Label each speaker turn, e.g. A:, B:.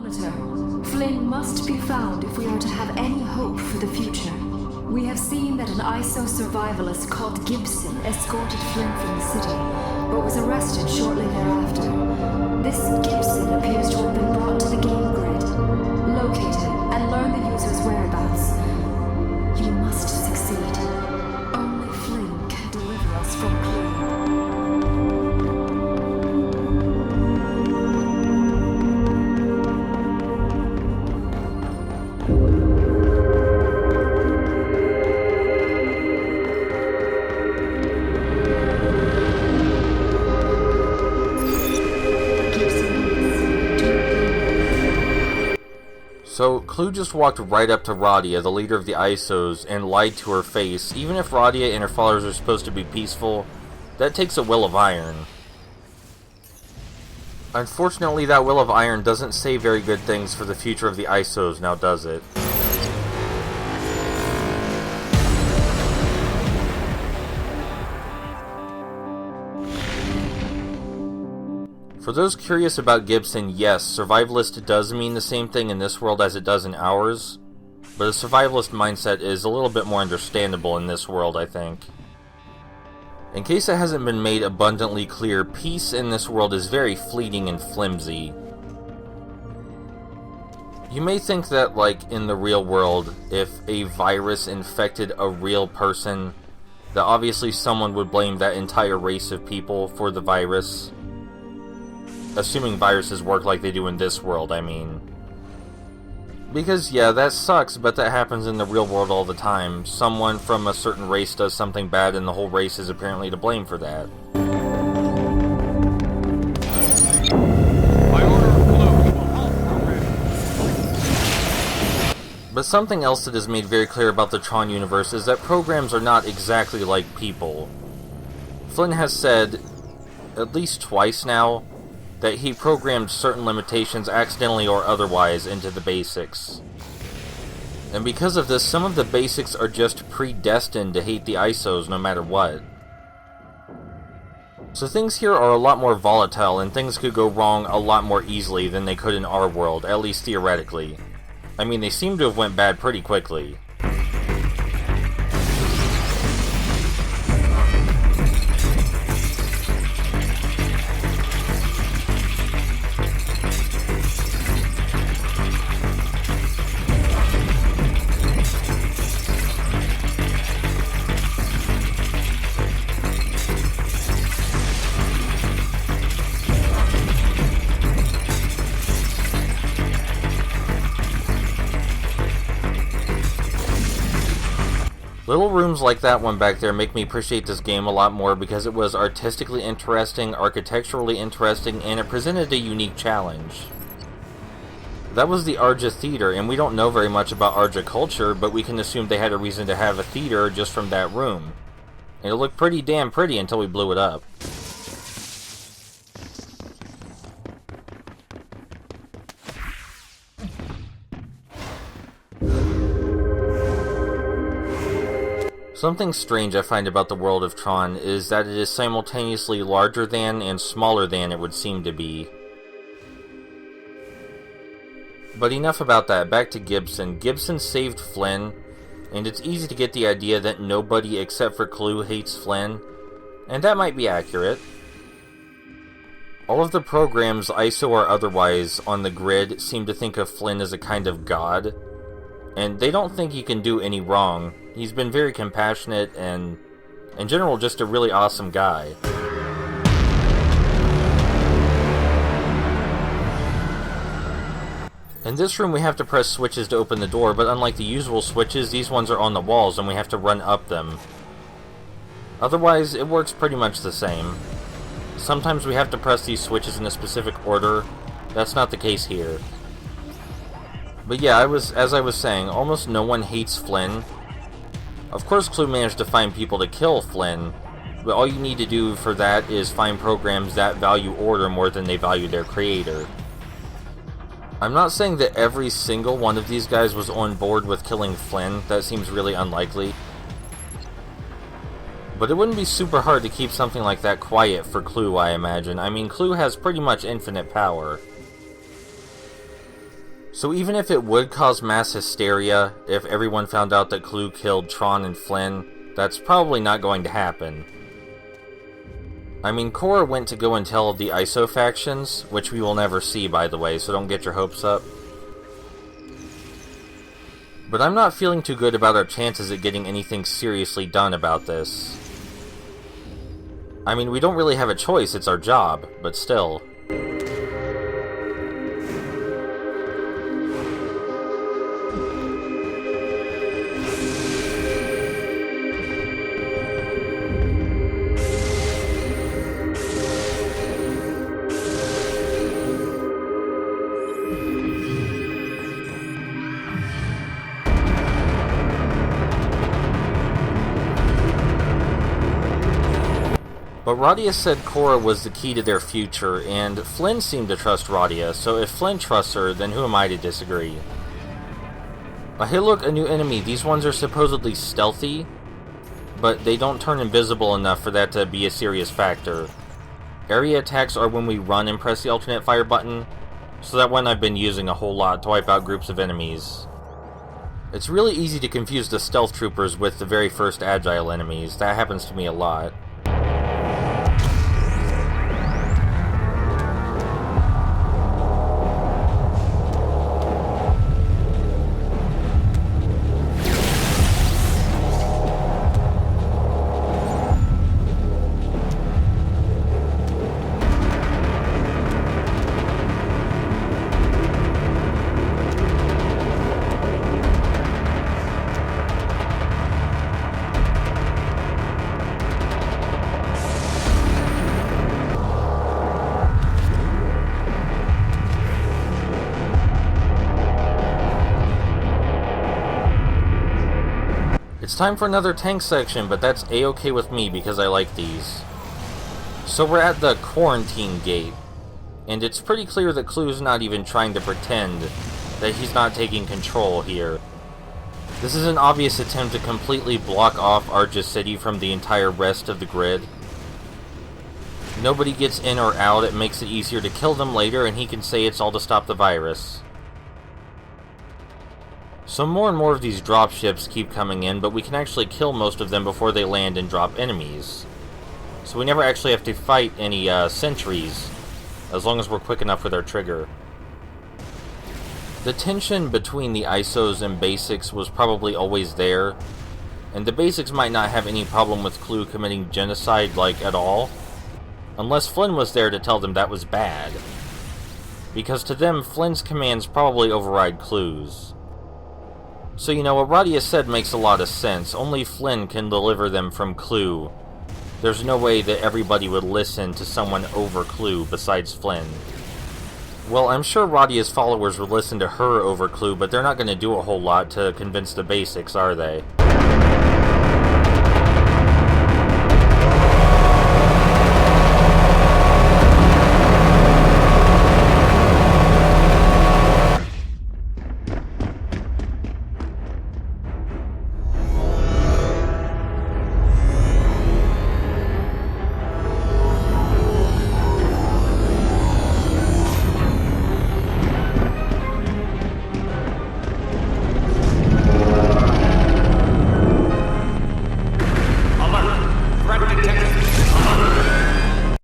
A: Monitor, Flynn must be found if we are to have any hope for the future. We have seen that an ISO survivalist called Gibson escorted Flynn from the city, but was arrested shortly thereafter. This Gibson appears to have been brought to the game grid. Locate him and learn the user's whereabouts. You must succeed. Only Flynn can deliver us from Plea.
B: So, Clue just walked right up to Radia, the leader of the ISOs, and lied to her face. Even if Radia and her followers are supposed to be peaceful, that takes a will of iron. Unfortunately, that will of iron doesn't say very good things for the future of the ISOs, now does it? For those curious about Gibson, yes, survivalist does mean the same thing in this world as it does in ours, but a survivalist mindset is a little bit more understandable in this world, I think. In case it hasn't been made abundantly clear, peace in this world is very fleeting and flimsy. You may think that, like in the real world, if a virus infected a real person, that obviously someone would blame that entire race of people for the virus. Assuming viruses work like they do in this world, I mean. Because, yeah, that sucks, but that happens in the real world all the time. Someone from a certain race does something bad, and the whole race is apparently to blame for that.
C: By order of Clue, halt program.
B: But something else that is made very clear about the Tron universe is that programs are not exactly like people. Flynn has said, at least twice now, that he programmed certain limitations accidentally or otherwise into the basics. And because of this, some of the basics are just predestined to hate the ISOs no matter what. So things here are a lot more volatile, and things could go wrong a lot more easily than they could in our world, at least theoretically. I mean, they seem to have went bad pretty quickly. Little rooms like that one back there make me appreciate this game a lot more because it was artistically interesting, architecturally interesting, and it presented a unique challenge. That was the Arja Theater, and we don't know very much about Arja culture, but we can assume they had a reason to have a theater just from that room. And it looked pretty damn pretty until we blew it up. Something strange I find about the world of Tron is that it is simultaneously larger than and smaller than it would seem to be. But enough about that, back to Gibson. Gibson saved Flynn, and it's easy to get the idea that nobody except for Clue hates Flynn, and that might be accurate. All of the programs, ISO or otherwise, on the grid seem to think of Flynn as a kind of god, and they don't think he can do any wrong. He's been very compassionate and, in general, just a really awesome guy. In this room we have to press switches to open the door, but unlike the usual switches, these ones are on the walls and we have to run up them. Otherwise, it works pretty much the same. Sometimes we have to press these switches in a specific order. That's not the case here. But yeah, as I was saying, almost no one hates Flynn. Of course, Clue managed to find people to kill Flynn, but all you need to do for that is find programs that value order more than they value their creator. I'm not saying that every single one of these guys was on board with killing Flynn. That seems really unlikely. But it wouldn't be super hard to keep something like that quiet for Clue, I imagine. I mean, Clue has pretty much infinite power. So even if it would cause mass hysteria if everyone found out that Clue killed Tron and Flynn, that's probably not going to happen. I mean, Cora went to go and tell the ISO factions, which we will never see, by the way, so don't get your hopes up. But I'm not feeling too good about our chances at getting anything seriously done about this. I mean, we don't really have a choice, it's our job, but still. But Radia said Cora was the key to their future, and Flynn seemed to trust Radia, so if Flynn trusts her, then who am I to disagree? Hey look, a new enemy. These ones are supposedly stealthy, but they don't turn invisible enough for that to be a serious factor. Area attacks are when we run and press the alternate fire button, so that one I've been using a whole lot to wipe out groups of enemies. It's really easy to confuse the stealth troopers with the very first agile enemies. That happens to me a lot. It's time for another tank section, but that's a-okay with me because I like these. So we're at the quarantine gate, and it's pretty clear that Clue's not even trying to pretend that he's not taking control here. This is an obvious attempt to completely block off Argus City from the entire rest of the grid. Nobody gets in or out, it makes it easier to kill them later, and he can say it's all to stop the virus. So more and more of these dropships keep coming in, but we can actually kill most of them before they land and drop enemies. So we never actually have to fight any sentries, as long as we're quick enough with our trigger. The tension between the ISOs and basics was probably always there, and the basics might not have any problem with Clue committing genocide, like, at all, unless Flynn was there to tell them that was bad. Because to them, Flynn's commands probably override Clue's. So, you know, what Radia said makes a lot of sense. Only Flynn can deliver them from Clue. There's no way that everybody would listen to someone over Clue besides Flynn. Well, I'm sure Radia's followers would listen to her over Clue, but they're not going to do a whole lot to convince the basics, are they?